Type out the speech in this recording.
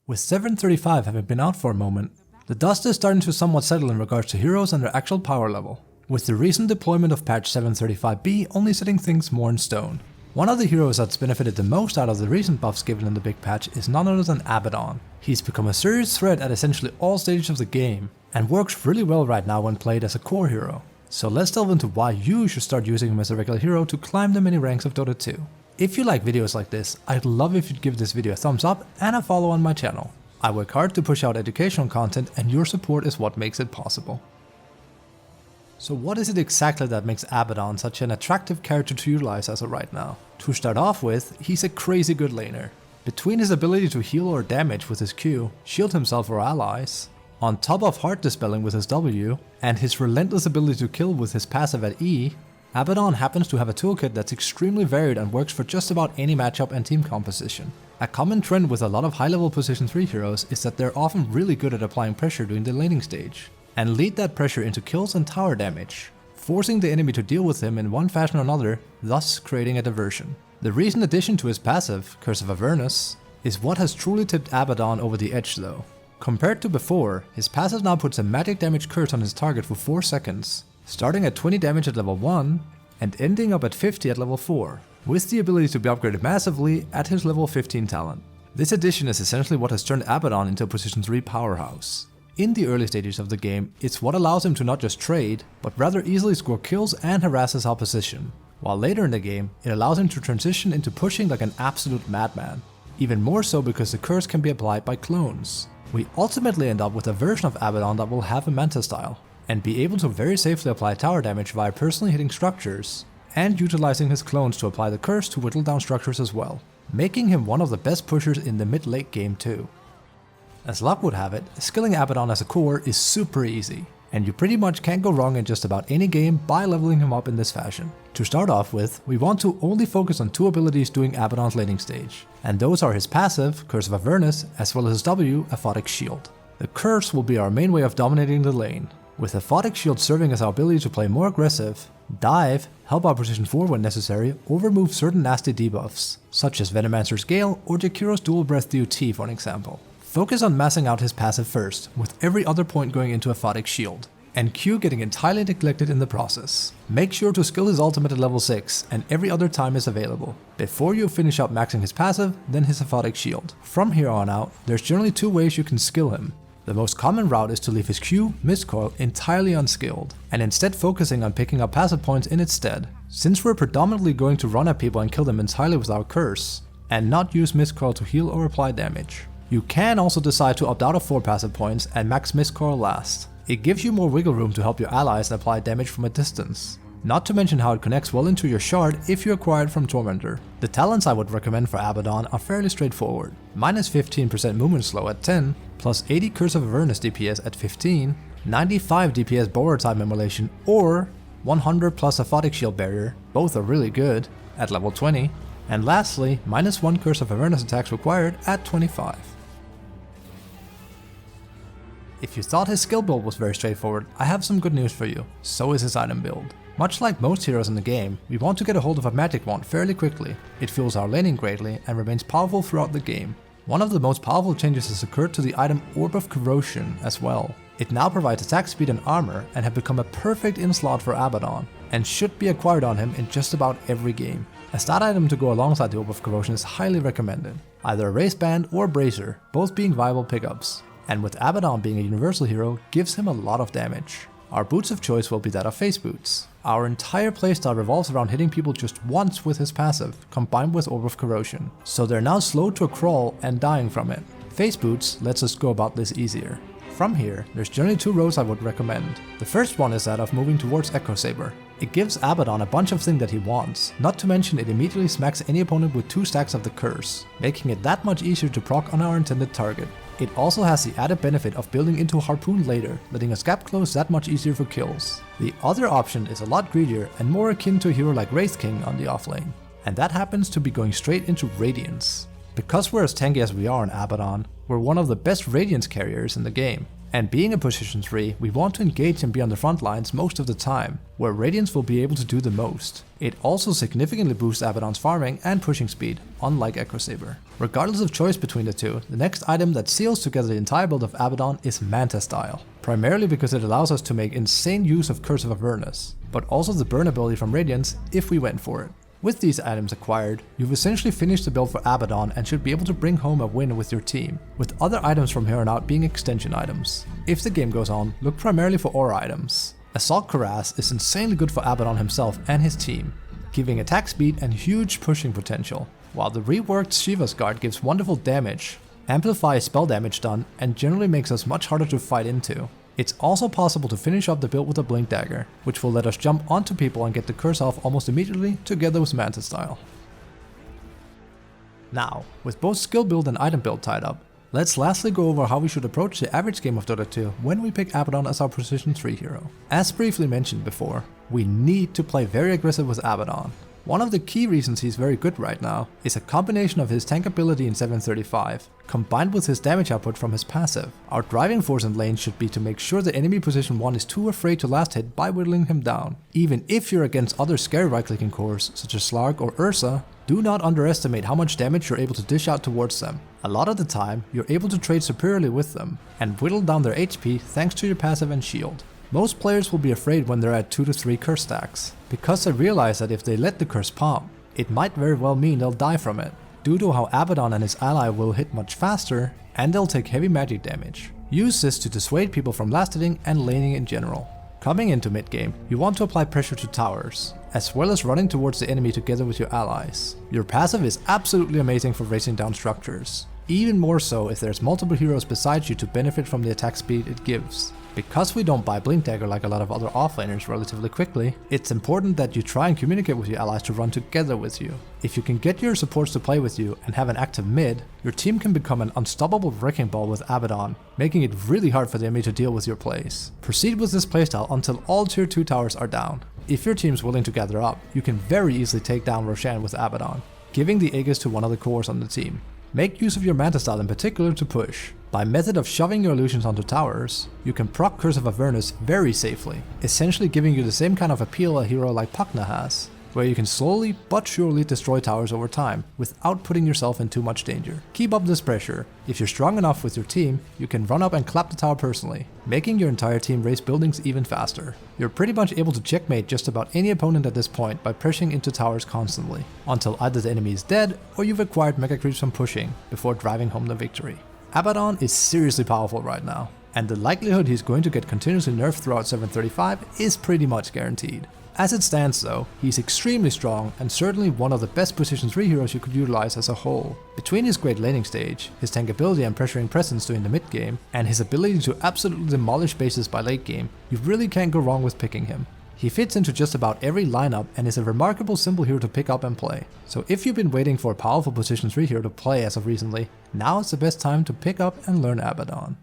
With 7.35 having been out for a moment, the dust is starting to somewhat settle in regards to heroes and their actual power level, with the recent deployment of patch 7.35b only setting things more in stone. One of the heroes that's benefited the most out of the recent buffs given in the big patch is none other than Abaddon. He's become a serious threat at essentially all stages of the game, and works really well right now when played as a core hero. So let's delve into why you should start using him as a regular hero to climb the many ranks of Dota 2. If you like videos like this, I'd love if you'd give this video a thumbs up and a follow on my channel. I work hard to push out educational content and your support is what makes it possible. So what is it exactly that makes Abaddon such an attractive character to utilize as of right now? To start off with, he's a crazy good laner. Between his ability to heal or damage with his Q, shield himself or allies, on top of heart dispelling with his W, and his relentless ability to kill with his passive at E, Abaddon happens to have a toolkit that's extremely varied and works for just about any matchup and team composition. A common trend with a lot of high-level position 3 heroes is that they're often really good at applying pressure during the laning stage, and lead that pressure into kills and tower damage, forcing the enemy to deal with him in one fashion or another, thus creating a diversion. The recent addition to his passive, Curse of Avernus, is what has truly tipped Abaddon over the edge though. Compared to before, his passive now puts a magic damage curse on his target for 4 seconds, starting at 20 damage at level 1 and ending up at 50 at level 4, with the ability to be upgraded massively at his level 15 talent. This addition is essentially what has turned Abaddon into a position 3 powerhouse. In the early stages of the game, it's what allows him to not just trade, but rather easily score kills and harass his opposition, while later in the game, it allows him to transition into pushing like an absolute madman, even more so because the curse can be applied by clones. We ultimately end up with a version of Abaddon that will have a Manta style, and be able to very safely apply tower damage via personally hitting structures, and utilizing his clones to apply the curse to whittle down structures as well, making him one of the best pushers in the mid-late game too. As luck would have it, skilling Abaddon as a core is super easy, and you pretty much can't go wrong in just about any game by leveling him up in this fashion. To start off with, we want to only focus on 2 abilities during Abaddon's laning stage, and those are his passive, Curse of Avernus, as well as his W, Aphotic Shield. The curse will be our main way of dominating the lane, with Aphotic Shield serving as our ability to play more aggressive, dive, help our position 4 when necessary, or remove certain nasty debuffs, such as Venomancer's Gale or Jakiro's Dual Breath DOT for an example. Focus on massing out his passive first, with every other point going into Aphotic Shield, and Q getting entirely neglected in the process. Make sure to skill his ultimate at level 6 and every other time is available, before you finish up maxing his passive, then his Aphotic Shield. From here on out, there's generally 2 ways you can skill him. The most common route is to leave his Q, Mistcoil, entirely unskilled, and instead focusing on picking up passive points in its stead, since we're predominantly going to run at people and kill them entirely with our curse, and not use Mistcoil to heal or apply damage. You can also decide to opt out of 4 passive points and max Mistcoil last. It gives you more wiggle room to help your allies and apply damage from a distance. Not to mention how it connects well into your shard if you acquire it from Tormentor. The talents I would recommend for Abaddon are fairly straightforward. Minus 15% movement slow at 10, plus 80 Curse of Avernus DPS at 15, 95 DPS borrower time immolation, or 100 plus Aphotic Shield barrier, both are really good, at level 20, and lastly, minus 1 Curse of Avernus attacks required at 25. If you thought his skill build was very straightforward, I have some good news for you, so is his item build. Much like most heroes in the game, we want to get a hold of a magic wand fairly quickly. It fuels our laning greatly and remains powerful throughout the game. One of the most powerful changes has occurred to the item Orb of Corrosion as well. It now provides attack speed and armor and have become a perfect in-slot for Abaddon, and should be acquired on him in just about every game. A stat item to go alongside the Orb of Corrosion is highly recommended, either a Wristband or Bracer, both being viable pickups, and with Abaddon being a universal hero, gives him a lot of damage. Our boots of choice will be that of Face Boots. Our entire playstyle revolves around hitting people just once with his passive, combined with Orb of Corrosion, so they're now slowed to a crawl and dying from it. Face Boots lets us go about this easier. From here, there's generally 2 rows I would recommend. The first one is that of moving towards Echo Saber. It gives Abaddon a bunch of things that he wants, not to mention it immediately smacks any opponent with 2 stacks of the curse, making it that much easier to proc on our intended target. It also has the added benefit of building into Harpoon later, letting us gap close that much easier for kills. The other option is a lot greedier and more akin to a hero like Wraith King on the offlane, and that happens to be going straight into Radiance. Because we're as tanky as we are in Abaddon, we're one of the best Radiance carriers in the game. And being a position 3, we want to engage and be on the front lines most of the time, where Radiants will be able to do the most. It also significantly boosts Abaddon's farming and pushing speed, unlike Echo Saber. Regardless of choice between the two, the next item that seals together the entire build of Abaddon is Manta Style, primarily because it allows us to make insane use of Curse of Avernus, but also the burn ability from Radiance if we went for it. With these items acquired, you've essentially finished the build for Abaddon and should be able to bring home a win with your team, with other items from here on out being extension items. If the game goes on, look primarily for aura items. Assault Cuirass is insanely good for Abaddon himself and his team, giving attack speed and huge pushing potential, while the reworked Shiva's Guard gives wonderful damage, amplifies spell damage done, and generally makes us much harder to fight into. It's also possible to finish up the build with a Blink Dagger, which will let us jump onto people and get the curse off almost immediately together with Manta Style. Now, with both skill build and item build tied up, let's lastly go over how we should approach the average game of Dota 2 when we pick Abaddon as our position 3 hero. As briefly mentioned before, we need to play very aggressive with Abaddon. One of the key reasons he's very good right now is a combination of his tank ability in 735, combined with his damage output from his passive. Our driving force in lane should be to make sure the enemy position 1 is too afraid to last hit by whittling him down. Even if you're against other scary right-clicking cores such as Slark or Ursa, do not underestimate how much damage you're able to dish out towards them. A lot of the time, you're able to trade superiorly with them, and whittle down their HP thanks to your passive and shield. Most players will be afraid when they're at 2 to 3 curse stacks, because they realize that if they let the curse pop, it might very well mean they'll die from it, due to how Abaddon and his ally will hit much faster, and they'll take heavy magic damage. Use this to dissuade people from last hitting and laning in general. Coming into mid game, you want to apply pressure to towers, as well as running towards the enemy together with your allies. Your passive is absolutely amazing for racing down structures, even more so if there's multiple heroes besides you to benefit from the attack speed it gives. Because we don't buy Blink Dagger like a lot of other offlaners relatively quickly, it's important that you try and communicate with your allies to run together with you. If you can get your supports to play with you and have an active mid, your team can become an unstoppable wrecking ball with Abaddon, making it really hard for the enemy to deal with your plays. Proceed with this playstyle until all tier 2 towers are down. If your team's willing to gather up, you can very easily take down Roshan with Abaddon, giving the Aegis to one of the cores on the team. Make use of your Manta Style in particular to push. By method of shoving your illusions onto towers, you can proc Curse of Avernus very safely, essentially giving you the same kind of appeal a hero like Pugna has, where you can slowly but surely destroy towers over time without putting yourself in too much danger. Keep up this pressure. If you're strong enough with your team, you can run up and clap the tower personally, making your entire team race buildings even faster. You're pretty much able to checkmate just about any opponent at this point by pushing into towers constantly, until either the enemy is dead or you've acquired mega creeps from pushing before driving home the victory. Abaddon is seriously powerful right now, and the likelihood he's going to get continuously nerfed throughout 735 is pretty much guaranteed. As it stands though, he's extremely strong and certainly one of the best position 3 heroes you could utilize as a whole. Between his great laning stage, his tank ability and pressuring presence during the mid game, and his ability to absolutely demolish bases by late game, you really can't go wrong with picking him. He fits into just about every lineup and is a remarkable simple hero to pick up and play. So if you've been waiting for a powerful position 3 hero to play as of recently, now is the best time to pick up and learn Abaddon.